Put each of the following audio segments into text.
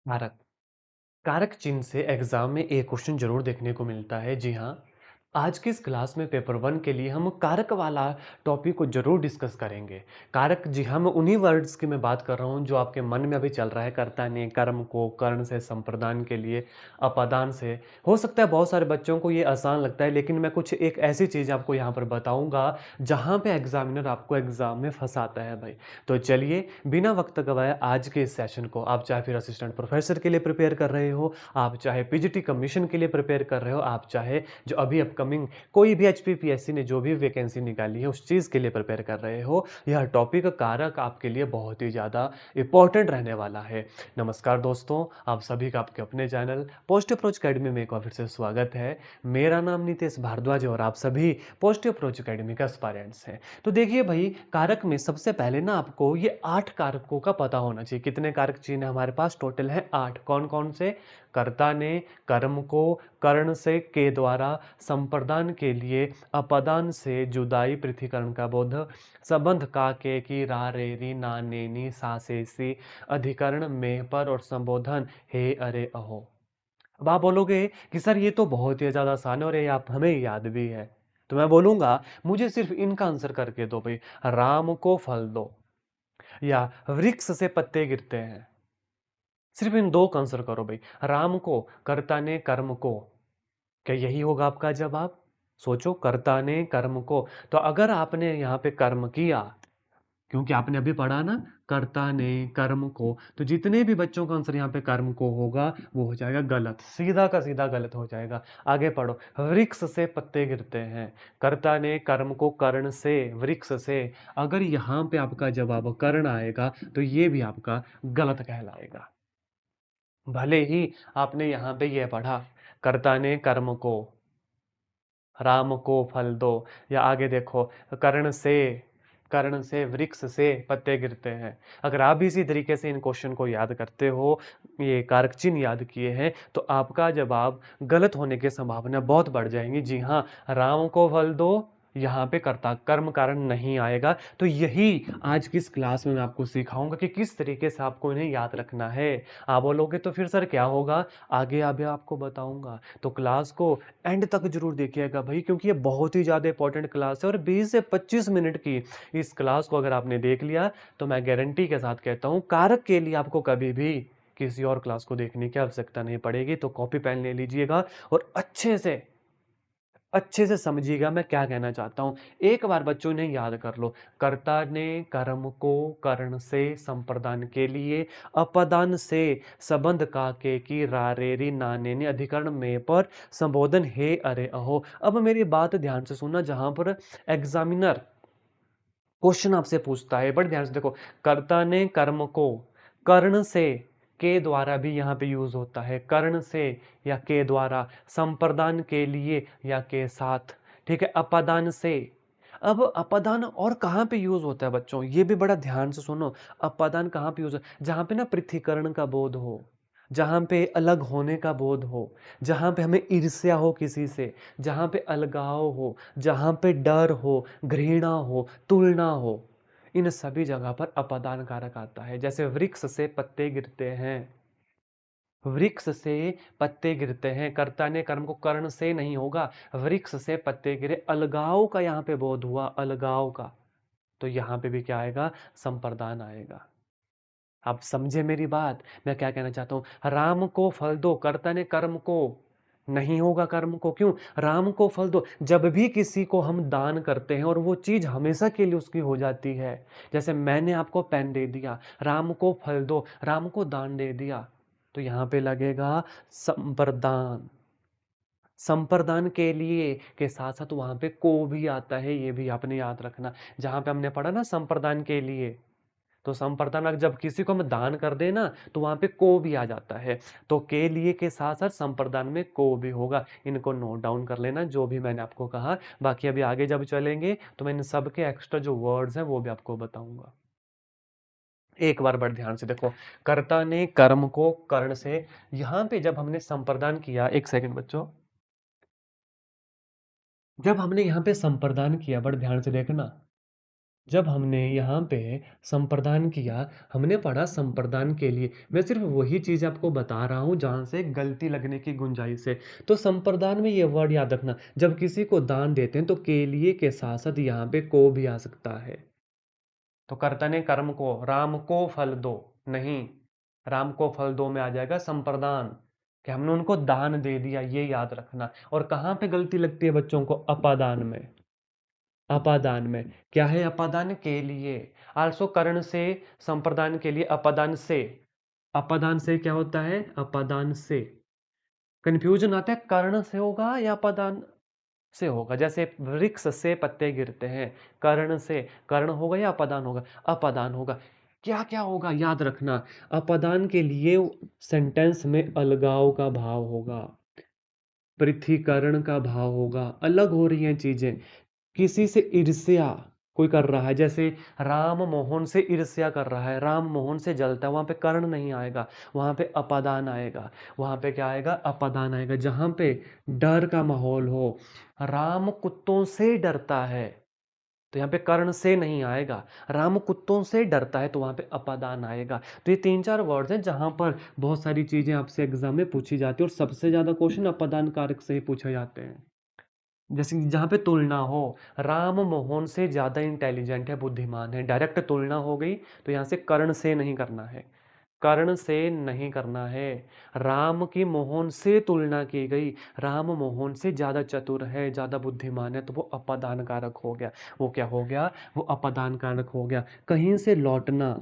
कारक कारक चिन्ह से एग्जाम में एक क्वेश्चन जरूर देखने को मिलता है। जी हाँ, आज की इस क्लास में पेपर वन के लिए हम कारक वाला टॉपिक को जरूर डिस्कस करेंगे। कारक, जी हाँ, मैं उन्हीं वर्ड्स की मैं बात कर रहा हूँ जो आपके मन में अभी चल रहा है। कर्ता ने कर्म को कर्ण से, संप्रदान के लिए अपादान से। हो सकता है बहुत सारे बच्चों को ये आसान लगता है, लेकिन मैं कुछ एक ऐसी चीज़ आपको यहाँ पर बताऊंगा जहाँ पे एग्जामिनर आपको एग्जाम में फंसाता है भाई। तो चलिए, बिना वक्त गवाए आज के इस सेशन को, आप चाहे फिर असिस्टेंट प्रोफेसर के लिए प्रिपेयर कर रहे हो, आप चाहे पीजीटी कमीशन के लिए प्रिपेयर कर रहे हो, आप चाहे जो अभी अपकमिंग कोई भी एचपीपीएससी ने जो भी वैकेंसी निकाली है उस चीज़ के लिए प्रिपेयर कर रहे हो, यह टॉपिक कारक आपके लिए बहुत ही ज़्यादा इंपॉर्टेंट रहने वाला है। नमस्कार दोस्तों, आप सभी का आपके अपने चैनल पोस्ट अप्रोच अकेडमी में एक बार फिर से स्वागत है। मेरा नाम नितेश भारद्वाज है और आप सभी पोस्ट अप्रोच अकेडमी का एस्पायरेंट्स हैं। तो देखिए भाई, कारक में सबसे पहले ना आपको ये 8 कारकों का पता होना चाहिए। कितने कारक चिन्ह हमारे पास? टोटल है 8। कौन कौन से? कर्ता ने कर्म को कर्ण से के द्वारा, संप्रदान के लिए अपदान से, जुदाई पृथ्वीकरण का बोध, संबंध का के की रा रे री ना ने नी सा से सी, अधिकरण में पर और संबोधन हे अरे अहो। अब आप बोलोगे कि सर ये तो बहुत ही ज्यादा आसान है और ये आप हमें याद भी है। तो मैं बोलूंगा मुझे सिर्फ इनका आंसर करके दो भाई। राम को फल दो, या वृक्ष से पत्ते गिरते हैं। सिर्फ इन दो का आंसर करो भाई। राम को, कर्ता ने कर्म को। क्या यही होगा आपका जवाब? सोचो, कर्ता ने कर्म को। तो अगर आपने यहाँ पे कर्म किया, क्योंकि आपने अभी पढ़ा ना, कर्ता ने कर्म को, तो जितने भी बच्चों का आंसर यहाँ पे कर्म को होगा वो हो जाएगा गलत, सीधा का सीधा गलत हो जाएगा। आगे पढ़ो। वृक्ष से पत्ते गिरते हैं, कर्ता ने कर्म को कर्ण से, वृक्ष से। अगर यहाँ पे आपका जवाब कर्ण आएगा तो ये भी आपका गलत कहलाएगा। भले ही आपने यहाँ पे ये पढ़ा, कर्ता ने कर्म को, राम को फल दो, या आगे देखो, कर्ण से, कर्ण से वृक्ष से पत्ते गिरते हैं। अगर आप भी इसी तरीके से इन क्वेश्चन को याद करते हो, ये कारक चिन्ह याद किए हैं, तो आपका जवाब गलत होने की संभावना बहुत बढ़ जाएंगी। जी हाँ, राम को फल दो, यहाँ पे कर्ता कर्म कारण नहीं आएगा। तो यही आज की इस क्लास में मैं आपको सिखाऊंगा कि किस तरीके से आपको इन्हें याद रखना है। आप बोलोगे तो फिर सर क्या होगा, आगे आगे आपको बताऊंगा। तो क्लास को एंड तक जरूर देखिएगा भाई, क्योंकि ये बहुत ही ज़्यादा इंपॉर्टेंट क्लास है और 20 से 25 मिनट की इस क्लास को अगर आपने देख लिया तो मैं गारंटी के साथ कहता हूँ, कारक के लिए आपको कभी भी किसी और क्लास को देखने की आवश्यकता नहीं पड़ेगी। तो कॉपी पेन ले लीजिएगा और अच्छे से समझिएगा मैं क्या कहना चाहता हूँ। एक बार बच्चों ने याद कर लो। कर्ता ने कर्म को कर्ण से, संप्रदान के लिए, अपदान से, संबंध का के की रा रे री ना ने नी, अधिकरण में पर, संबोधन हे अरे अहो। अब मेरी बात ध्यान से सुनना, जहां पर एग्जामिनर क्वेश्चन आपसे पूछता है, बड़े ध्यान से देखो। कर्ता ने कर्म को कर्ण से, के द्वारा भी यहाँ पे यूज होता है, कर्ण से या के द्वारा, संप्रदान के लिए या के साथ, ठीक है, अपादान से। अब अपादान और कहाँ पे यूज होता है बच्चों, ये भी बड़ा ध्यान से सुनो। अपादान कहाँ पे यूज, जहाँ पे ना पृथ्वीकरण का बोध हो, जहाँ पे अलग होने का बोध हो, जहाँ पे हमें ईर्ष्या हो किसी से, जहाँ पे अलगाव हो, जहाँ पे डर हो, घृणा हो, तुलना हो, इन सभी जगह पर अपदान कारक आता है। जैसे वृक्ष से पत्ते गिरते हैं, वृक्ष से पत्ते गिरते हैं, कर्ता ने कर्म को कर्ण से नहीं होगा, वृक्ष से पत्ते गिरे, अलगाव का यहाँ पे बोध हुआ, अलगाव का, तो यहाँ पे भी क्या आएगा, संप्रदान आएगा। आप समझे मेरी बात, मैं क्या कहना चाहता हूँ। राम को फल दो, कर्ता ने कर्म को नहीं होगा, कर्म को क्यों, राम को फल दो। जब भी किसी को हम दान करते हैं और वो चीज हमेशा के लिए उसकी हो जाती है, जैसे मैंने आपको पेन दे दिया, राम को फल दो, राम को दान दे दिया, तो यहाँ पे लगेगा संप्रदान। संप्रदान के लिए के साथ साथ वहां पे को भी आता है, ये भी आपने याद रखना। जहां पे हमने पढ़ा ना संप्रदान के लिए, तो संप्रदान अगर जब किसी को हम दान कर देना तो वहां पे को भी आ जाता है। तो के लिए के साथ साथ संप्रदान में को भी होगा। इनको नोट डाउन कर लेना जो भी मैंने आपको कहा। बाकी अभी आगे जब चलेंगे तो मैं इन सब के एक्स्ट्रा जो वर्ड्स हैं वो भी आपको बताऊंगा। एक बार बड़े ध्यान से देखो। कर्ता ने कर्म को कर्ण से, यहां पे जब हमने संप्रदान किया, एक सेकंड बच्चों, जब हमने यहाँ पे संप्रदान किया, बड़े ध्यान से देखना, जब हमने यहाँ पे संप्रदान किया, हमने पढ़ा संप्रदान के लिए। मैं सिर्फ वही चीज़ आपको बता रहा हूँ जहाँ से गलती लगने की गुंजाइश है। तो संप्रदान में ये वर्ड याद रखना, जब किसी को दान देते हैं तो के लिए के साथ साथ यहाँ पे को भी आ सकता है। तो कर्ता ने कर्म को, राम को फल दो, नहीं, राम को फल दो में आ जाएगा संप्रदान, कि हमने उनको दान दे दिया, ये याद रखना। और कहाँ पे गलती लगती है बच्चों को? अपादान में। अपादान में क्या है? अपादान के लिए। आल्सो कर्ण से, संप्रदान के लिए अपादान से। अपादान से क्या होता है? अपादान से। कंफ्यूजन आता है, कर्ण से होगा या अपादान से होगा। जैसे वृक्ष से पत्ते गिरते हैं, कर्ण से, कर्ण होगा या अपादान होगा? अपादान होगा। क्या क्या होगा याद रखना, अपादान के लिए सेंटेंस में अलगाव का भाव होगा, पृथ्वीकरण का भाव होगा, अलग हो रही हैं चीजें। किसी से ईर्ष्या कोई कर रहा है, जैसे राम मोहन से ईर्ष्या कर रहा है, राम मोहन से जलता है, वहां पे कर्ण नहीं आएगा, वहां पे अपादान आएगा। वहां पे क्या आएगा? अपादान आएगा। जहां पे डर का माहौल हो, राम कुत्तों से डरता है, तो यहाँ पे कर्ण से नहीं आएगा। राम कुत्तों से डरता है, तो वहां पे अपादान आएगा। तो ये तीन चार वर्ड्स हैं जहां पर बहुत सारी चीजें आपसे एग्जाम में पूछी जाती है, और सबसे ज्यादा क्वेश्चन अपादान कारक से ही पूछे जाते हैं। जैसे कि जहाँ पे तुलना हो, राम मोहन से ज़्यादा इंटेलिजेंट है, बुद्धिमान है, डायरेक्ट तुलना हो गई, तो यहाँ से कर्ण से नहीं करना है, कर्ण से नहीं करना है। राम की मोहन से तुलना की गई, राम मोहन से ज़्यादा चतुर है, ज़्यादा बुद्धिमान है, तो वो अपादान कारक हो गया। वो क्या हो गया? वो अपादान कारक हो गया। कहीं से लौटना,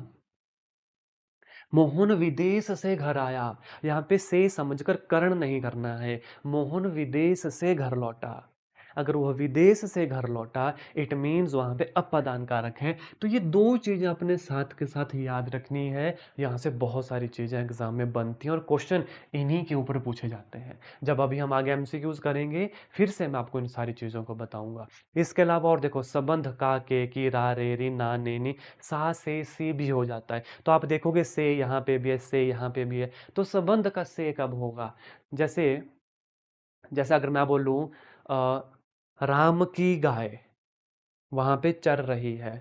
मोहन विदेश से घर आया, यहाँ पे से समझकर कर्ण नहीं करना है, मोहन विदेश से घर लौटा। अगर वह विदेश से घर लौटा, इट मीन्स वहां पे अपादान कारक है। तो ये दो चीजें अपने साथ के साथ याद रखनी है। यहाँ से बहुत सारी चीजें एग्जाम में बनती हैं और क्वेश्चन इन्हीं के ऊपर पूछे जाते हैं। जब अभी हम आगे एमसीक्यूज करेंगे, फिर से मैं आपको इन सारी चीजों को बताऊंगा। इसके अलावा और देखो, संबंध का, के, की, रा, रे, री, ना, ने, नी, सा, से, सी भी हो जाता है। तो आप देखोगे से यहाँ पे भी है, से यहाँ पे भी है, तो संबंध का से कब होगा? जैसे, जैसे अगर मैं बोलूं राम की गाय वहां पे चर रही है,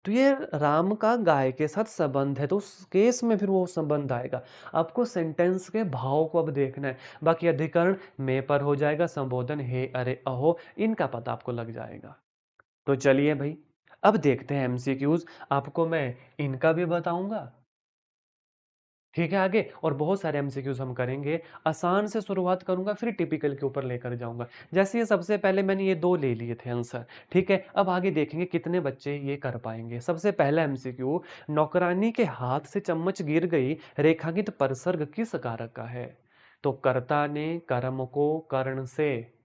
तो ये राम का गाय के साथ संबंध है, तो उस केस में फिर वो संबंध आएगा। आपको सेंटेंस के भाव को अब देखना है। बाकी अधिकरण में पर हो जाएगा, संबोधन हे, अरे, अहो, इनका पता आपको लग जाएगा। तो चलिए भाई, अब देखते हैं एमसीक्यूज। आपको मैं इनका भी बताऊंगा, ठीक है, आगे और बहुत सारे एमसीक्यूज हम करेंगे। आसान से शुरुआत करूंगा, फिर टिपिकल के ऊपर लेकर जाऊंगा। जैसे ये सबसे पहले मैंने ये दो ले लिए थे आंसर, ठीक है। अब आगे देखेंगे कितने बच्चे ये कर पाएंगे। सबसे पहला एमसीक्यू, नौकरानी के हाथ से चम्मच गिर गई, रेखांकित परसर्ग किस कारक का है? तो कर्ता ने कर्म को कर्ण से,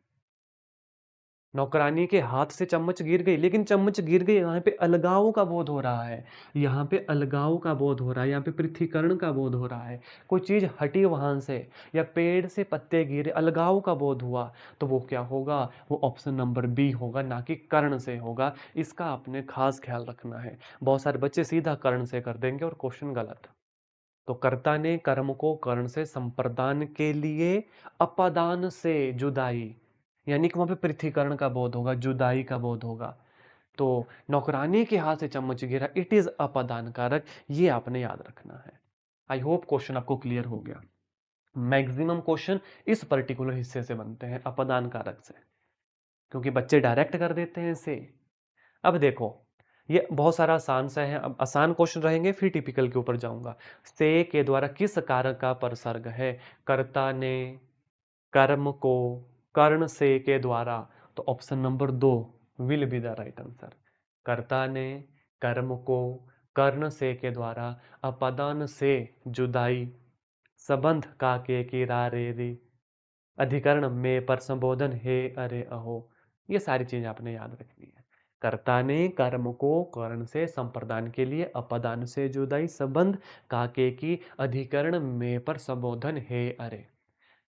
नौकरानी के हाथ से चम्मच गिर गई, लेकिन चम्मच गिर गई, यहाँ पे अलगाव का बोध हो रहा है, यहाँ पे अलगाव का बोध हो रहा है, यहाँ पे पृथ्वीकरण का बोध हो रहा है। कोई चीज हटी वहां से, या पेड़ से पत्ते गिरे, अलगाव का बोध हुआ, तो वो क्या होगा? वो ऑप्शन नंबर बी होगा, ना कि कर्ण से होगा। इसका आपने खास ख्याल रखना है। बहुत सारे बच्चे सीधा कर्ण से कर देंगे और क्वेश्चन गलत। तो कर्ता ने कर्म को कर्ण से संप्रदान के लिए अपादान से जुदाई, यानी कि वहां पे पृथ्वीकरण का बोध होगा, जुदाई का बोध होगा। तो नौकरानी के हाथ से चम्मच गिरा, इट इज अपादान कारक, ये आपने याद रखना है। आई होप क्वेश्चन आपको क्लियर हो गया। मैक्सिमम क्वेश्चन इस पर्टिकुलर हिस्से से बनते हैं, अपादान कारक से, क्योंकि बच्चे डायरेक्ट कर देते हैं इसे। अब देखो, ये बहुत सारा आसान सा है, अब आसान क्वेश्चन रहेंगे, फिर टिपिकल के ऊपर जाऊंगा। से के द्वारा किस कारक का परसर्ग है? कर्ता ने कर्म को कर्ण से के द्वारा, तो ऑप्शन नंबर दो will be the right answer. कर्ता ने कर्म को कर्ण से के द्वारा, अपादान से जुदाई, संबंध का, के, की, रा, रे, री, अधिकरण में पर, संबोधन हे, अरे, अहो, ये सारी चीजें आपने याद रखनी है। कर्ता ने कर्म को कर्ण से संप्रदान के लिए, अपदान से जुदाई, संबंध काके की, अधिकरण में पर, संबोधन हे, अरे।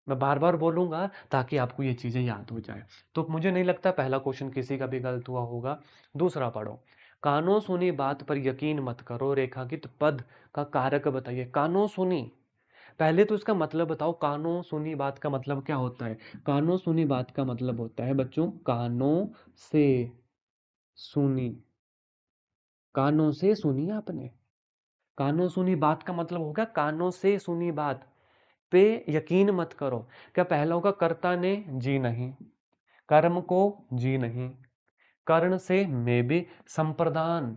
मैं बार बार बोलूंगा ताकि आपको ये चीजें याद हो जाए। तो मुझे नहीं लगता पहला क्वेश्चन किसी का भी गलत हुआ होगा। दूसरा पढ़ो, कानो सुनी बात पर यकीन मत करो, रेखांकित पद का कारक बताइए। कानो सुनी, पहले तो इसका मतलब बताओ, कानो सुनी बात का मतलब क्या होता है? कानो सुनी बात का मतलब होता है बच्चों, कानों से सुनी, कानों से सुनी आपने। कानों सुनी बात का मतलब होगा कानों से सुनी बात पे यकीन मत करो। क्या पहला होगा कर्ता ने, जी नहीं। कर्म को, जी नहीं। कर्ण से में भी। संप्रदान,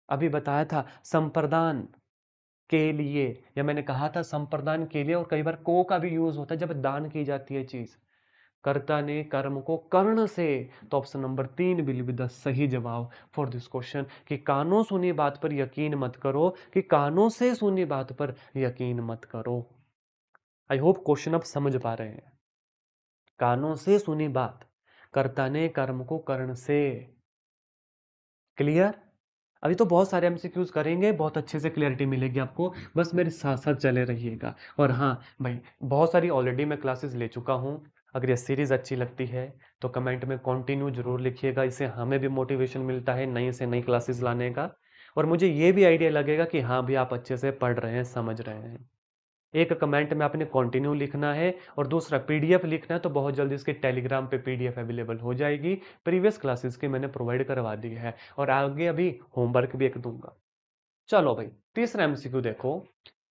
अभी बताया था संप्रदान के लिए, या मैंने कहा था संप्रदान के लिए, और कई बार को का भी यूज होता है जब दान की जाती है चीज। कर्ता ने कर्म को कर्ण से, तो option number 3 will be the सही जवाब फॉर दिस क्वेश्चन, कि कानों सुनी बात पर यकीन मत करो, कि कानों से सुनी बात पर यकीन मत करो। आई होप क्वेश्चन आप समझ पा रहे हैं। कानों से सुनी बात, कर्ता ने कर्म को कर्ण से। क्लियर? अभी तो बहुत सारे एमसीक्यूज करेंगे, बहुत अच्छे से क्लियरिटी मिलेगी आपको, बस मेरे साथ साथ चले रहिएगा। और हाँ भाई, बहुत सारी ऑलरेडी मैं क्लासेस ले चुका हूँ। अगर ये सीरीज अच्छी लगती है तो कमेंट में कंटिन्यू जरूर लिखिएगा, इससे हमें भी मोटिवेशन मिलता है नई से नई क्लासेस लाने का। और मुझे ये भी आइडिया लगेगा कि हाँ भी आप अच्छे से पढ़ रहे हैं, समझ रहे हैं। एक कमेंट में आपने कंटिन्यू लिखना है, और दूसरा पीडीएफ लिखना है, तो बहुत जल्दी इसके टेलीग्राम पे पीडीएफ अवेलेबल हो जाएगी। प्रीवियस क्लासेस की मैंने प्रोवाइड करवा दी है, और आगे अभी होमवर्क भी एक दूंगा। चलो भाई, तीसरा एमसीक्यू देखो।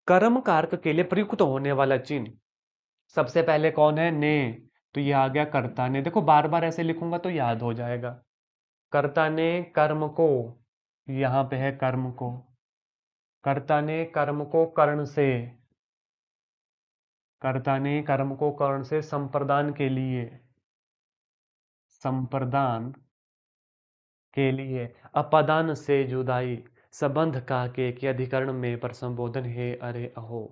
कर्म कारक के लिए प्रयुक्त होने वाला चिन्ह सबसे पहले कौन है? ने। तो ये आ गया कर्ता ने। देखो बार बार ऐसे लिखूंगा तो याद हो जाएगा। कर्ता ने कर्म को, यहां पे है कर्म को। कर्ता ने कर्म को कर्ण से। कर्ता ने कर्म को कर्ण से संप्रदान के लिए। संप्रदान के लिए। अपादान से जुदाई। संबंध का के अधिकरण में पर संबोधन है अरे अहो।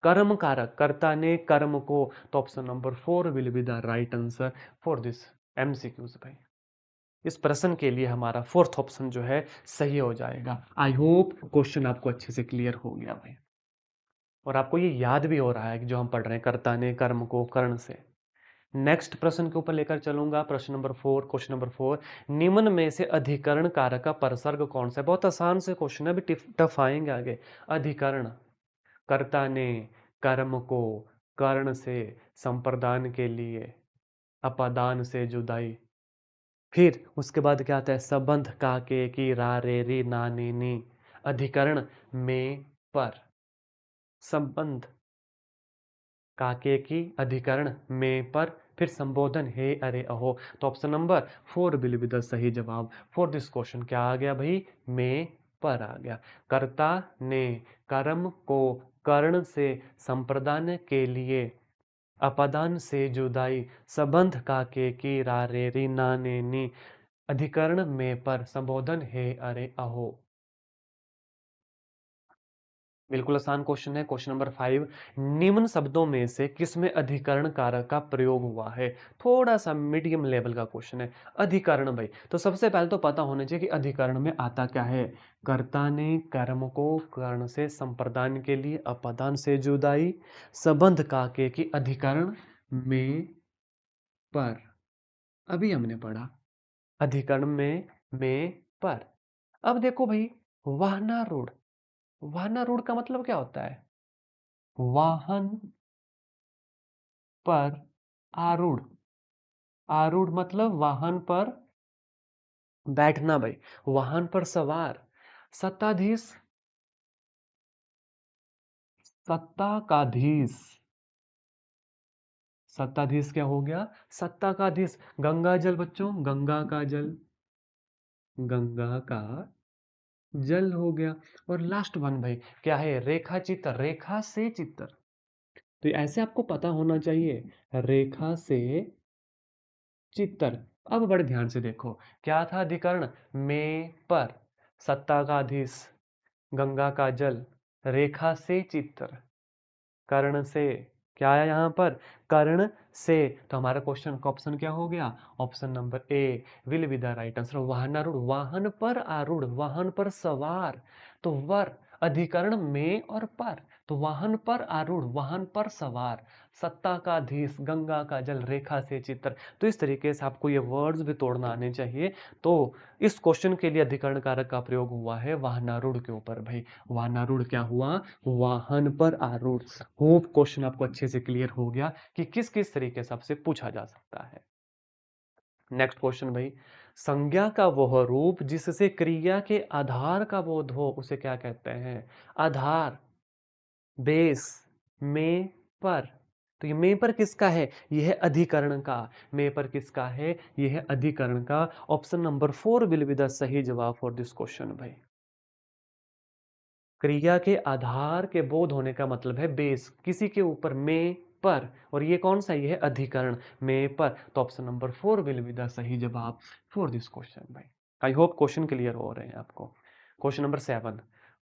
कर्म कारक, कर्ता ने कर्म को, तो option number 4 will be the right answer for this MCQs भाई। इस प्रश्न के लिए हमारा फोर्थ ऑप्शन जो है सही हो जाएगा। आई होप क्वेश्चन आपको अच्छे से क्लियर हो गया भाई, और आपको ये याद भी हो रहा है कि जो हम पढ़ रहे हैं कर्ता ने कर्म को कर्ण से। नेक्स्ट प्रश्न के ऊपर लेकर चलूंगा, प्रश्न नंबर 4, क्वेश्चन नंबर 4। निम्न में से अधिकरण कारक का परसर्ग कौन सा है? बहुत आसान से क्वेश्चन है, अभी टफ आएंगे आगे। अधिकरण, कर्ता ने कर्म को कर्ण से संप्रदान के लिए। अपादान से जुदाई। फिर उसके बाद क्या आता है? संबंध का के की रा रे री ना नी नी। अधिकरण में पर। संबंध काके की, अधिकरण में पर, फिर संबोधन हे अरे अहो। तो option number 4 will be the सही जवाब फॉर दिस क्वेश्चन। क्या आ गया भाई? में पर आ गया। कर्ता ने कर्म को कर्ण से संप्रदान के लिए। अपादान से जुदाई। संबंध का के की रा रे री ना ने नी। अधिकरण में पर, संबोधन है अरे अहो। बिल्कुल आसान क्वेश्चन है। Question number 5। निम्न शब्दों में से किसमें अधिकरण कारक का प्रयोग हुआ है? थोड़ा सा मीडियम लेवल का क्वेश्चन है। अधिकरण भाई, तो सबसे पहले तो पता होना चाहिए कि अधिकरण में आता क्या है। कर्ता ने कर्म को कर्ण से संप्रदान के लिए। अपादान से जुदाई। संबंध का के की अधिकरण में पर। अभी हमने पढ़ा अधिकरण में पर। अब देखो भाई, वाहनारूढ़। वाहनारूढ़ का मतलब क्या होता है? वाहन पर आरूढ़। आरूढ़ मतलब वाहन पर बैठना भाई। वाहन पर सवार। सत्ताधीश। सत्ताकाधीश। सत्ताधीश क्या हो गया? सत्ता का धीश। गंगा जल बच्चों, गंगा का जल। गंगा का जल हो गया। और लास्ट वन भाई क्या है? रेखा चित्र। रेखा से चित्र। तो ऐसे आपको पता होना चाहिए, रेखा से चित्तर। अब बड़े ध्यान से देखो, क्या था अधिकरण? में पर। सत्ता का अधीश। गंगा का जल। रेखा से चित्तर। कर्ण से। क्या आया यहां पर? कर्ण से। तो हमारा क्वेश्चन का ऑप्शन क्या हो गया? Option number A will be the right answer. वाहनारूढ़, वाहन पर आरूढ़, वाहन पर सवार। तो वर, अधिकरण में और पर। तो वाहन पर आरूढ़, वाहन पर सवार। सत्ता का अधीश, गंगा का जल, रेखा से चित्र। तो इस तरीके से आपको ये वर्ड्स भी तोड़ना आने चाहिए। तो इस क्वेश्चन के लिए अधिकरण कारक का प्रयोग हुआ है वाहनारूढ़ के ऊपर भाई। वाहनारूढ़ क्या हुआ? वाहन पर आरूढ़। होप क्वेश्चन आपको अच्छे से क्लियर हो गया कि किस किस तरीके से आपसे पूछा जा सकता है। नेक्स्ट क्वेश्चन भाई। संज्ञा का वह रूप जिससे क्रिया के आधार का बोध हो उसे क्या कहते हैं? आधार, बेस, में, पर। तो ये में पर किसका है? यह है अधिकरण का। में पर किसका है? यह है अधिकरण का। Option number 4 will be the सही जवाब फॉर दिस क्वेश्चन भाई। क्रिया के आधार के बोध होने का मतलब है बेस, किसी के ऊपर, में पर। और ये कौन सा? ये है अधिकरण, में पर। तो option number 4 will be the सही जवाब फॉर दिस क्वेश्चन भाई। आई होप क्वेश्चन क्लियर हो रहे हैं आपको। क्वेश्चन नंबर 7,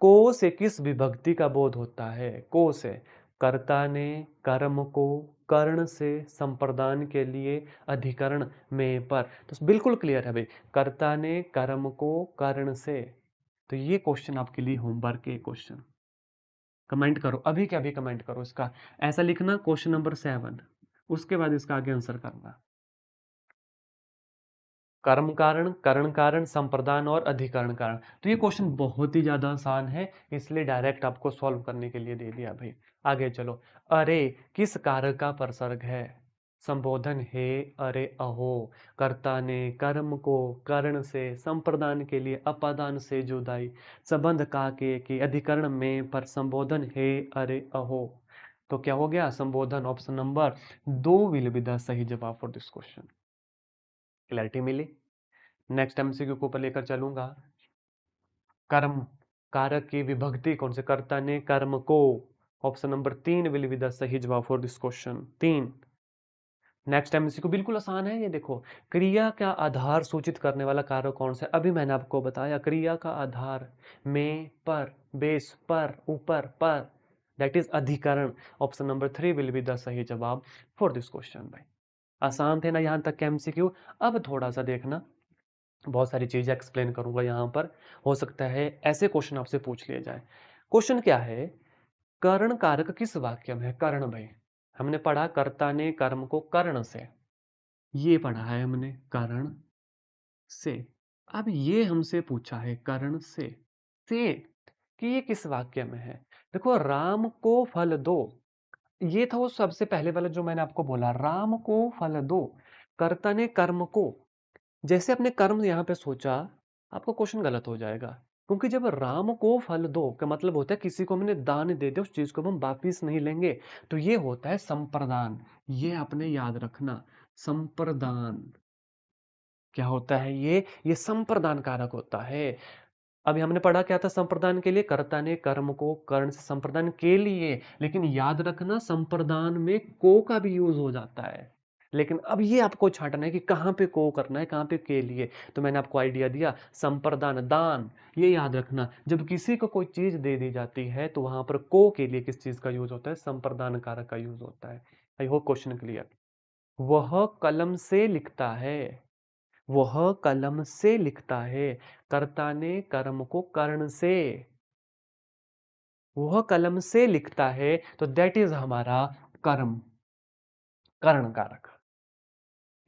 को से किस विभक्ति का बोध होता है? को से कर्ता ने कर्म को कर्ण से संप्रदान के लिए अधिकरण में पर। तो बिल्कुल क्लियर है भाई, कर्ता ने कर्म को कर्ण से। तो ये क्वेश्चन आपके लिए होमवर्क के क्वेश्चन। कमेंट करो अभी के अभी, कमेंट करो इसका। ऐसा लिखना क्वेश्चन नंबर 7, उसके बाद इसका आगे आंसर करना। कर्म कारण, करण कारण, संप्रदान और अधिकरण कारण। तो ये क्वेश्चन बहुत ही ज्यादा आसान है, इसलिए डायरेक्ट आपको सॉल्व करने के लिए दे दिया भाई। आगे चलो। अरे किस कारक का परसर्ग है? संबोधन हे, अरे, अहो। कर्ता ने कर्म को कर्ण से, संप्रदान के लिए अपादान से जुदाई, संबंध का के अधिकरण में पर, संबोधन हे, अरे, अहो। तो क्या हो गया? संबोधन। Option number 2 will be the सही जवाब फॉर दिस क्वेश्चन। क्लैरिटी मिली? नेक्स्ट एमसीक्यू को ऊपर लेकर चलूंगा। कर्म कारक की विभक्ति कौन से? कर्ता ने कर्म को। Option number 3 will be the सही जवाब for this question. 3। Next MCQ बिल्कुल आसान है, ये देखो। क्रिया का आधार सूचित करने वाला कारक कौन सा है? अभी मैंने आपको बताया, क्रिया का आधार, में, पर, बेस, पर, ऊपर, पर, दैट इज अधिकरण। Option number 3 will be the सही जवाब फॉर दिस क्वेश्चन भाई। आसान थे ना यहां तक के एमसीक्यू? अब थोड़ा सा देखना, बहुत सारी चीजें एक्सप्लेन करूंगा यहाँ पर। हो सकता है ऐसे क्वेश्चन आपसे पूछ लिए जाए। क्वेश्चन क्या है? कर्ण कारक किस वाक्य में है? कर्ण भाई, हमने पढ़ा कर्ता ने कर्म को कर्ण से, ये पढ़ा है हमने, कर्ण से। अब ये हमसे पूछा है कर्ण से कि ये किस वाक्य में है? देखो, राम को फल दो, ये था वो सबसे पहले वाला जो मैंने आपको बोला, राम को फल दो। कर्ता ने कर्म को, जैसे अपने कर्म यहाँ पे सोचा, आपका क्वेश्चन गलत हो जाएगा। क्योंकि जब राम को फल दो का मतलब होता है किसी को हमने दान दे दे, उस चीज को हम वापिस नहीं लेंगे, तो ये होता है संप्रदान। ये आपने याद रखना, संप्रदान क्या होता है? ये संप्रदान कारक होता है। अभी हमने पढ़ा क्या था? संप्रदान के लिए कर्ता ने कर्म को कर्ण से, संप्रदान के लिए। लेकिन याद रखना, संप्रदान में को का भी यूज हो जाता है। लेकिन अब ये आपको छांटना है कि कहाँ पे को करना है, कहाँ पे के लिए। तो मैंने आपको आइडिया दिया, संप्रदान, दान। ये याद रखना, जब किसी को कोई चीज दे दी जाती है तो वहां पर को के लिए किस चीज का यूज होता है? संप्रदान कारक का यूज होता है। I hope question clear. वह कलम से लिखता है, वह कलम से लिखता है। कर्ता ने कर्म को कर्ण से, वह कलम से लिखता है, तो दैट इज हमारा कर्म, कर्ण कारक।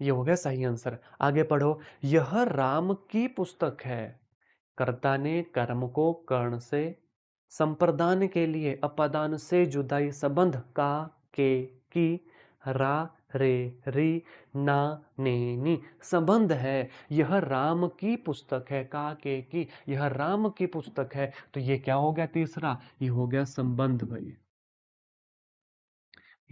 ये हो गया सही आंसर। आगे पढ़ो। यह राम की पुस्तक है। कर्ता ने कर्म को कर्ण से, संप्रदान के लिए अपादान से जुदाई, संबंध का के की, रा, रे, री, ना, ने, नी, संबंध है। यह राम की पुस्तक है, का के की, यह राम की पुस्तक है। तो ये क्या हो गया? तीसरा, ये हो गया संबंध भाई।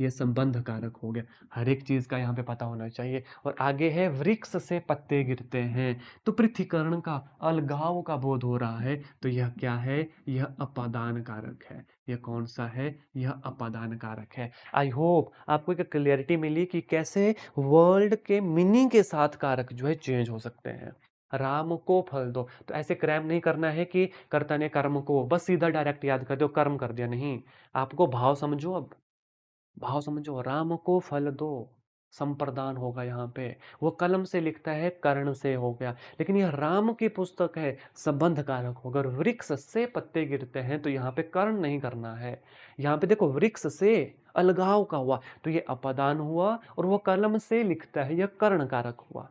ये संबंध कारक हो गया। हर एक चीज का यहाँ पे पता होना चाहिए। और आगे है, वृक्ष से पत्ते गिरते हैं। तो पृथ्वीकरण का, अलगाव का बोध हो रहा है। तो यह क्या है? यह अपादान कारक है। यह कौन सा है? यह अपादान कारक है। आई होप आपको एक क्लियरिटी मिली कि कैसे वर्ल्ड के मीनिंग के साथ कारक जो है चेंज हो सकते हैं। राम को फल दो, तो ऐसे क्रैम नहीं करना है कि कर्ता ने कर्म को बस सीधा डायरेक्ट याद कर दो, कर्म कर दिया। नहीं, आपको भाव समझो। अब भाव समझो, राम को फल दो, संप्रदान होगा यहाँ पे। वो कलम से लिखता है, कर्ण से हो गया। लेकिन यह राम की पुस्तक है, संबंध कारक होगा। अगर वृक्ष से पत्ते गिरते हैं तो यहाँ पे कर्ण नहीं करना है। यहाँ पे देखो, वृक्ष से अलगाव का हुआ, तो ये अपादान हुआ। और वो कलम से लिखता है, यह कर्ण कारक हुआ।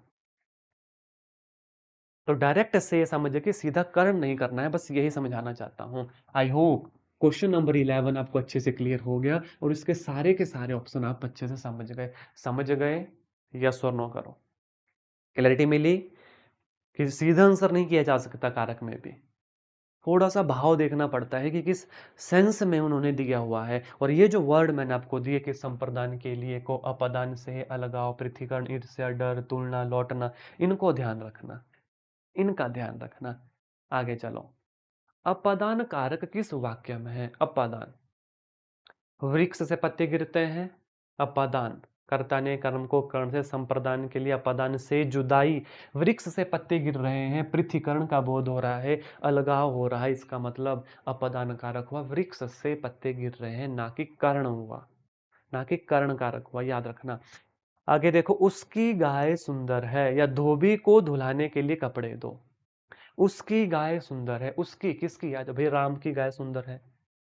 तो डायरेक्ट से समझ के सीधा कर्ण नहीं करना है, बस यही समझाना चाहता हूं। आई होप क्वेश्चन नंबर 11 आपको अच्छे से क्लियर हो गया और इसके सारे के सारे ऑप्शन आप अच्छे से समझ गए। समझ गए? यस और नो करो। क्लैरिटी मिली? कि सीधा आंसर नहीं किया जा सकता कारक में भी। थोड़ा सा भाव देखना पड़ता है कि किस सेंस में उन्होंने दिया हुआ है। और ये जो वर्ड मैंने आपको दिए कि संप्रदान के लिए को अपदान से अलगाव, पृथ्वीकरण, ईर्ष्या, डर, तुलना, लौटना, इनको ध्यान रखना, इनका ध्यान रखना। आगे चलो। अपादान कारक किस वाक्य में है? अपादान, वृक्ष से पत्ते गिरते हैं, अपादान, कर्ता ने कर्म को कर्ण से संप्रदान के लिए, अपादान से जुदाई, वृक्ष से पत्ते गिर रहे हैं, पृथ्वीकरण का बोध हो रहा है, अलगाव हो रहा है, इसका मतलब अपादान कारक हुआ, वृक्ष से पत्ते गिर रहे हैं, ना कि कर्ण हुआ, ना कि कर्ण कारक हुआ, याद रखना। आगे देखो, उसकी गाय सुंदर है, या धोबी को धुलाने के लिए कपड़े दो। उसकी गाय सुंदर है, उसकी किसकी? आज भाई राम की गाय सुंदर है,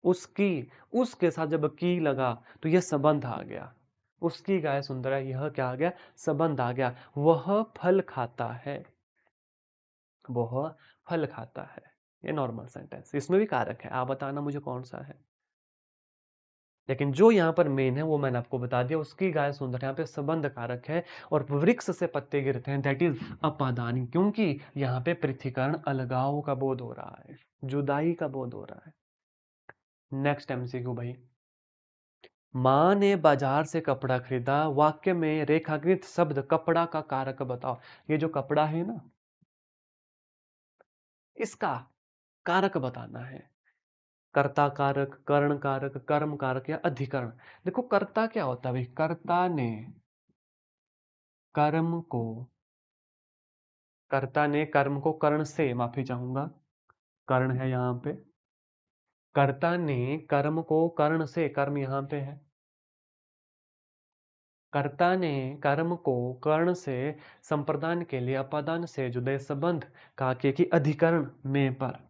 उसकी, उसके साथ जब की लगा तो यह संबंध आ गया। उसकी गाय सुंदर है, यह क्या आ गया? संबंध आ गया। वह फल खाता है, वह फल खाता है, ये नॉर्मल सेंटेंस, इसमें भी कारक है, आप बताना मुझे कौन सा है। लेकिन जो यहाँ पर मेन है वो मैंने आपको बता दिया, उसकी गाय सुंदर है, यहाँ पे संबंध कारक है। और वृक्ष से पत्ते गिरते हैं, दैट इज अपादानी, क्योंकि यहाँ पे पृथ्वीकरण, अलगाव का बोध हो रहा है, जुदाई का बोध हो रहा है। नेक्स्ट एमसीक्यू भाई। माँ ने बाजार से कपड़ा खरीदा, वाक्य में रेखांकित शब्द कपड़ा का कारक बताओ। ये जो कपड़ा है ना, इसका कारक बताना है। कर्ता कारक, कर्ण कारक, कर्म कारक या अधिकरण। देखो कर्ता क्या होता है भाई? कर्ता ने कर्म को, कर्ता ने कर्म को कर्ण से, माफी चाहूंगा, कर्ण है यहाँ पे, कर्ता ने कर्म को कर्ण से, कर्म यहाँ पे है, कर्ता ने कर्म को कर्ण से संप्रदान के लिए अपादान से जुदे संबंध काके की अधिकरण में पर।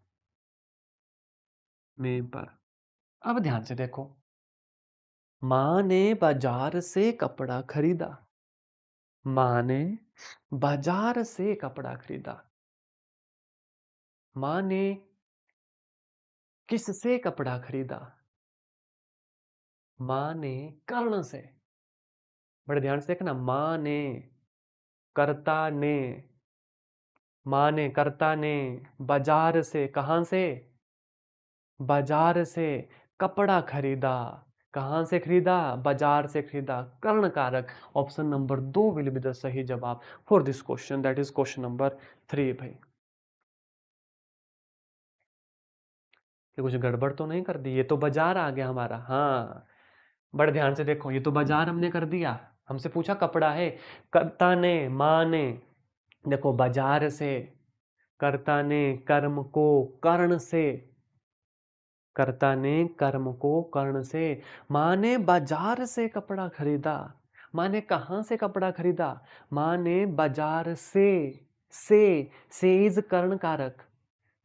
अब ध्यान से देखो, माँ ने बाजार से कपड़ा खरीदा, माँ ने बाजार से कपड़ा खरीदा, माँ ने किससे कपड़ा खरीदा? माँ ने कर्ण से। बड़े ध्यान से देखना, माँ ने, कर्ता ने, माँ ने, कर्ता ने बाजार से, कहां से? बाजार से कपड़ा खरीदा। कहां से खरीदा? बाजार से खरीदा। कर्ण कारक, option number 2 will be the सही जवाब for this question, that is question number 3 भाई। ये कुछ गड़बड़ तो नहीं कर दी? ये तो बाजार आ गया हमारा, हाँ। बड़े ध्यान से देखो, ये तो बाजार हमने कर दिया, हमसे पूछा कपड़ा है। कर्ता ने, माँ ने, देखो बाजार से, कर्ता ने कर्म को कर्ण से, कर्ता ने कर्म को कर्ण से, माँ ने बाजार से कपड़ा खरीदा। माँ ने कहाँ से कपड़ा खरीदा? माँ ने बाजार से, से इज कर्ण कारक,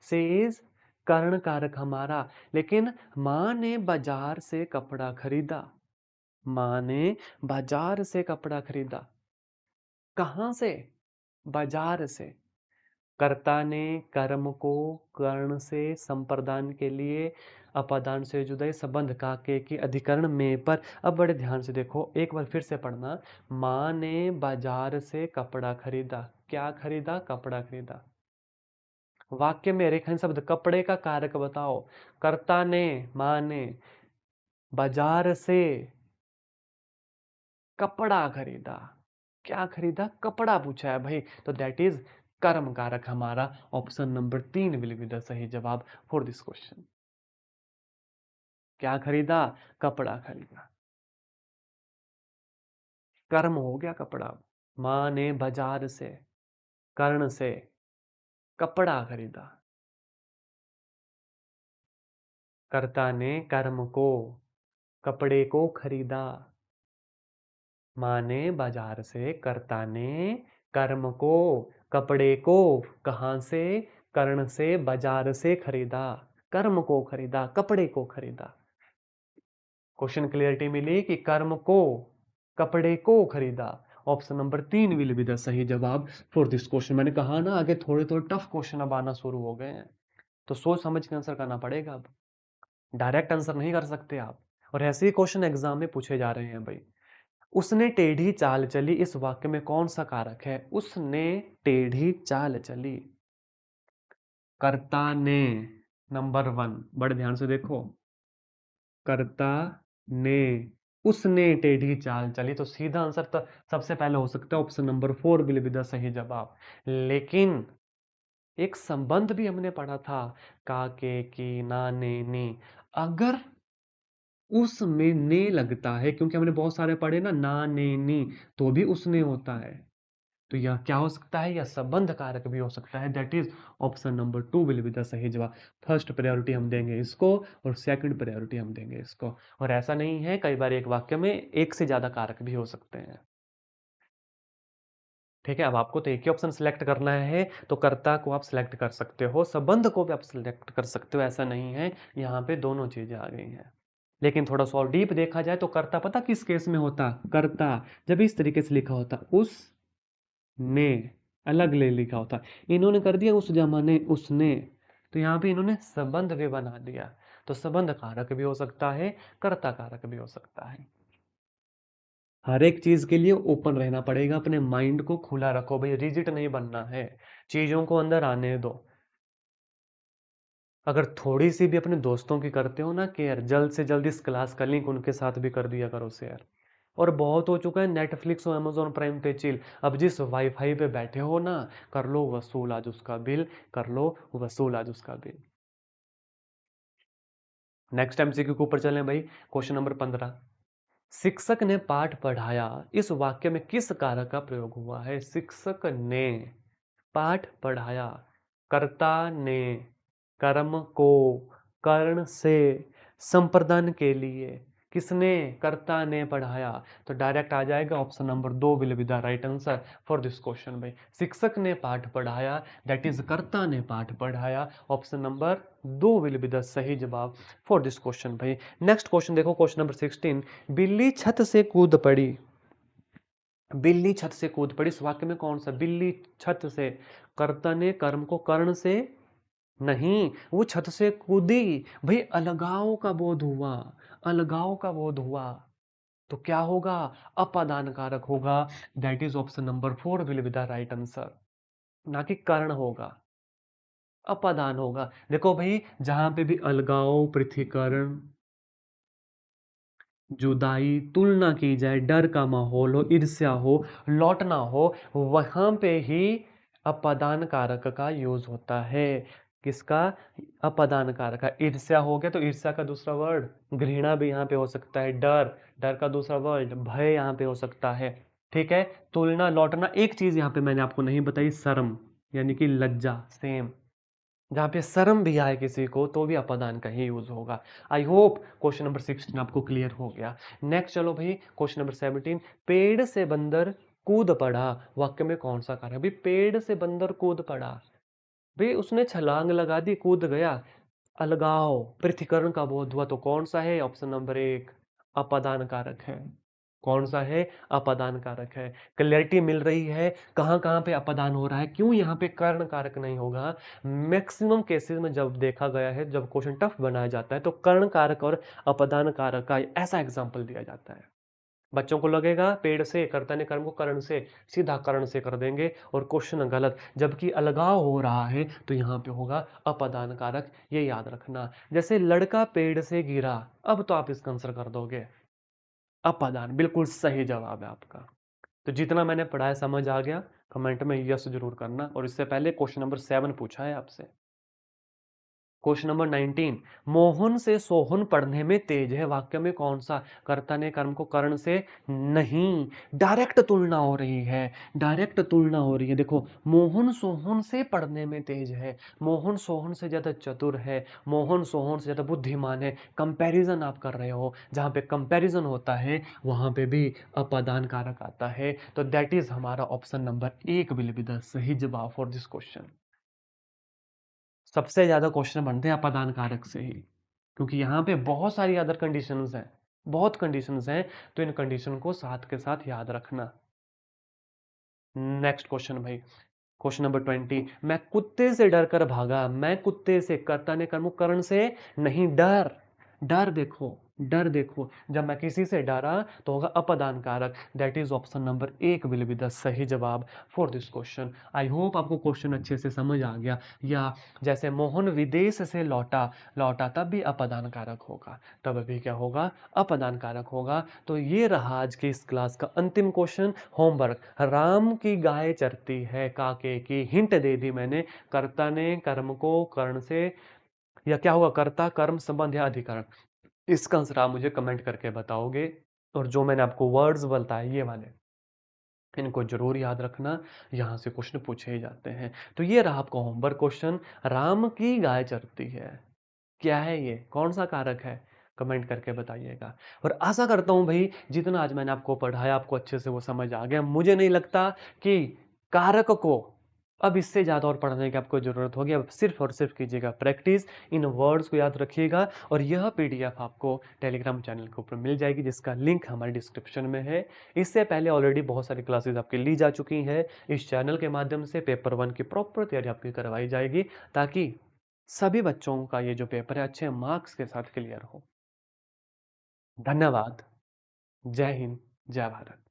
से इज कर्ण कारक हमारा। लेकिन माँ ने बाजार से कपड़ा खरीदा, माँ ने बाजार से कपड़ा खरीदा, कहाँ से? बाजार से। कर्ता ने कर्म को कर्ण से संप्रदान के लिए अपादान से जुदे संबंध काके की अधिकरण में पर। अब बड़े ध्यान से देखो, एक बार फिर से पढ़ना। माँ ने बाजार से कपड़ा खरीदा, क्या खरीदा? कपड़ा खरीदा। वाक्य में रेखांकित शब्द कपड़े का कारक बताओ। कर्ता ने, माँ ने बाजार से कपड़ा खरीदा, क्या खरीदा? कपड़ा पूछा है भाई, तो दैट इज कर्म कारक हमारा, option number 3 will be the सही जवाब फॉर दिस क्वेश्चन। क्या खरीदा? कपड़ा खरीदा, कर्म हो गया कपड़ा। माँ ने बाजार से, कर्ण से कपड़ा खरीदा, कर्ता ने कर्म को, कपड़े को खरीदा। माँ ने बाजार से, कर्ता ने कर्म को, कपड़े को कहाँ से? कर्ण से, बाजार से खरीदा, कर्म को खरीदा, कपड़े को खरीदा। क्वेश्चन क्लियरिटी मिली कि कर्म को, कपड़े को खरीदा। Option number 3 will be the सही जवाब फॉर दिस क्वेश्चन। मैंने कहा ना, आगे थोड़े थोड़े टफ क्वेश्चन अब आना शुरू हो गए हैं, तो सोच समझ के आंसर करना पड़ेगा। अब डायरेक्ट आंसर नहीं कर सकते आप, और ऐसे ही क्वेश्चन एग्जाम में पूछे जा रहे हैं भाई। उसने टेढ़ी चाल चली, इस वाक्य में कौन सा कारक है? उसने टेढ़ी चाल चली। कर्ता ने, नंबर वन, बड़े ध्यान से देखो। कर्ता ने, उसने टेढ़ी चाल चली, तो सीधा आंसर तो सबसे पहले हो सकता है option number four will be the सही जवाब। लेकिन एक संबंध भी हमने पढ़ा था, का, के, की, ना, ने, नी। अगर उसमें ने लगता है, क्योंकि हमने बहुत सारे पढ़े ना ने नी, तो भी उसने होता है। तो यह क्या हो सकता है? यह संबंध कारक भी हो सकता है। That is option number two will be the सही जवाब। फर्स्ट प्रायोरिटी हम देंगे इसको और सेकंड प्रायोरिटी हम देंगे इसको। और ऐसा नहीं है, कई बार एक वाक्य में एक से ज्यादा कारक भी हो सकते हैं। ठीक है, अब आपको तो एक ही ऑप्शन सिलेक्ट करना है, तो कर्ता को आप सिलेक्ट कर सकते हो, संबंध को भी आप सिलेक्ट कर सकते हो, ऐसा नहीं है। यहाँ पे दोनों चीजें आ गई हैं। लेकिन थोड़ा सा और डीप देखा जाए तो कर्ता पता किस केस में होता? कर्ता जब इस तरीके से लिखा होता, उस ने, अलग ले लिखा होता। इन्होंने कर दिया उस जमाने उसने, तो यहाँ पे इन्होंने संबंध भी बना दिया। तो संबंध कारक भी हो सकता है, कर्ता कारक भी हो सकता है। हर एक चीज के लिए ओपन रहना पड़ेगा, अपने माइंड को खुला रखो भाई, रिजिड नहीं बनना है, चीजों को अंदर आने दो। अगर थोड़ी सी भी अपने दोस्तों की करते हो ना केयर, जल्द से जल्द इस क्लास का लिंक उनके साथ भी कर दिया करो शेयर। और बहुत हो चुका है नेटफ्लिक्स और अमेजोन प्राइम पे चिल, अब जिस वाईफाई पे बैठे हो ना, कर लो वसूल आज उसका बिल, कर लो वसूल आज उसका बिल। नेक्स्ट एमसीक्यू के ऊपर चलें भाई। क्वेश्चन नंबर 15, शिक्षक ने पाठ पढ़ाया, इस वाक्य में किस कारक का प्रयोग हुआ है? शिक्षक ने पाठ पढ़ाया, कर्ता ने कर्म को कर्ण से संप्रदान के लिए, किसने? कर्ता ने पढ़ाया। तो डायरेक्ट आ जाएगा ऑप्शन नंबर दो will be the right answer for this question भाई। शिक्षक ने पाठ पढ़ाया, दैट इज कर्ता ने पाठ पढ़ाया, ऑप्शन नंबर दो विल बी द सही जवाब फॉर दिस क्वेश्चन भाई। नेक्स्ट क्वेश्चन देखो, क्वेश्चन नंबर 16, बिल्ली छत से कूद पड़ी, बिल्ली छत से कूद पड़ी, इस वाक्य में कौन सा? बिल्ली छत से, कर्ता ने कर्म को कर्ण से, नहीं, वो छत से कूदी भाई, अलगाव का बोध हुआ, अलगाव का बोध हुआ, तो क्या होगा? अपादान कारक होगा। That is option number four will be the right answer, ना कि कर्ण होगा, अपादान होगा। देखो भाई, जहां पे भी अलगाव, पृथ्वीकरण, जुदाई, तुलना की जाए, डर का माहौल हो, ईर्ष्या हो, लौटना हो, वहां पे ही अपादान कारक का यूज होता है। किसका? अपादान कारक का। ईर्ष्या हो गया तो ईर्ष्या का दूसरा वर्ड घृणा भी यहाँ पे हो सकता है, डर, डर का दूसरा वर्ड भय यहाँ पे हो सकता है। ठीक है, तुलना, लौटना, एक चीज यहाँ पे मैंने आपको नहीं बताई, शर्म, यानी कि लज्जा, सेम, जहाँ पे शर्म भी आए किसी को तो भी अपादान का ही यूज होगा। आई होप क्वेश्चन नंबर 16 आपको क्लियर हो गया। नेक्स्ट चलो भाई, क्वेश्चन नंबर 17, पेड़ से बंदर कूद पड़ा, वाक्य में कौन सा कार्य? भाई पेड़ से बंदर कूद पड़ा, भाई उसने छलांग लगा दी, कूद गया, अलगाव, पृथ्वीकरण का बोध हुआ, तो कौन सा है? ऑप्शन नंबर एक, अपादान कारक है। कौन सा है? अपादान कारक है। क्लैरिटी मिल रही है कहां कहां पे अपादान हो रहा है, क्यों यहाँ पे कर्ण कारक नहीं होगा? मैक्सिमम केसेस में जब देखा गया है, जब क्वेश्चन टफ बनाया जाता है, तो कर्ण कारक और अपादान कारक का ऐसा एग्जाम्पल दिया जाता है। बच्चों को लगेगा पेड़ से, कर्ता ने कर्म को कर्ण से, सीधा कर्ण से कर देंगे और क्वेश्चन गलत, जबकि अलगाव हो रहा है तो यहाँ पे होगा अपादान कारक, ये याद रखना। जैसे लड़का पेड़ से गिरा, अब तो आप इसका आंसर कर दोगे, अपादान, बिल्कुल सही जवाब है आपका। तो जितना मैंने पढ़ाया समझ आ गया? कमेंट में यस जरूर करना। और इससे पहले क्वेश्चन नंबर 7 पूछा है आपसे। क्वेश्चन नंबर 19, मोहन से सोहन पढ़ने में तेज है, वाक्य में कौन सा? कर्ता ने कर्म को कर्ण से, नहीं, डायरेक्ट तुलना हो रही है, डायरेक्ट तुलना हो रही है। देखो, मोहन सोहन से पढ़ने में तेज है, मोहन सोहन से ज्यादा चतुर है, मोहन सोहन से ज्यादा बुद्धिमान है, कंपैरिजन आप कर रहे हो, जहां पे कंपैरिजन होता है वहां पे भी अपादान कारक आता है। तो दैट इज हमारा ऑप्शन नंबर एक विल बी द सही जवाब फॉर दिस क्वेश्चन। सबसे ज्यादा क्वेश्चन बनते हैं अपादान कारक से ही, क्योंकि यहाँ पे बहुत सारी अदर कंडीशंस हैं, बहुत कंडीशंस हैं, तो इन कंडीशन को साथ के साथ याद रखना। नेक्स्ट क्वेश्चन भाई, क्वेश्चन नंबर 20, मैं कुत्ते से डर कर भागा, मैं कुत्ते से, कर्ता ने कर्म कर्ण से, नहीं, डर, डर देखो, डर देखो, जब मैं किसी से डरा तो होगा अपदान कारक। That is option number 1 will be the सही जवाब for this question. I hope आपको क्वेश्चन अच्छे से समझ आ गया। या जैसे मोहन विदेश से लौटा, लौटा तब भी अपदान कारक होगा, तब भी क्या होगा, अपदान कारक होगा। तो ये रहा आज की इस क्लास का अंतिम क्वेश्चन। होमवर्क, राम की गाय चरती है काके की, हिंट दे दी मैंने, कर्ता ने कर्म को कर्ण से, या क्या होगा, कर्ता कर्म संबंध या अधिकरण। इसका आंसर आप मुझे कमेंट करके बताओगे। और जो मैंने आपको वर्ड्स बताए ये वाले, इनको जरूर याद रखना, यहाँ से क्वेश्चन पूछे ही जाते हैं। तो ये रहा आपका होमवर्क क्वेश्चन, राम की गाय चरती है, क्या है ये, कौन सा कारक है, कमेंट करके बताइएगा। और आशा करता हूं भाई जितना आज मैंने आपको पढ़ाया आपको अच्छे से वो समझ आ गया। मुझे नहीं लगता कि कारक को अब इससे ज़्यादा और पढ़ने की आपको ज़रूरत होगी। अब सिर्फ और सिर्फ कीजिएगा प्रैक्टिस, इन वर्ड्स को याद रखिएगा। और यह पीडीएफ आपको टेलीग्राम चैनल के ऊपर मिल जाएगी, जिसका लिंक हमारे डिस्क्रिप्शन में है। इससे पहले ऑलरेडी बहुत सारी क्लासेस आपकी ली जा चुकी हैं। इस चैनल के माध्यम से पेपर 1 की प्रॉपर तैयारी आपकी करवाई जाएगी, ताकि सभी बच्चों का ये जो पेपर है अच्छे मार्क्स के साथ क्लियर हो। धन्यवाद। जय हिंद, जय भारत।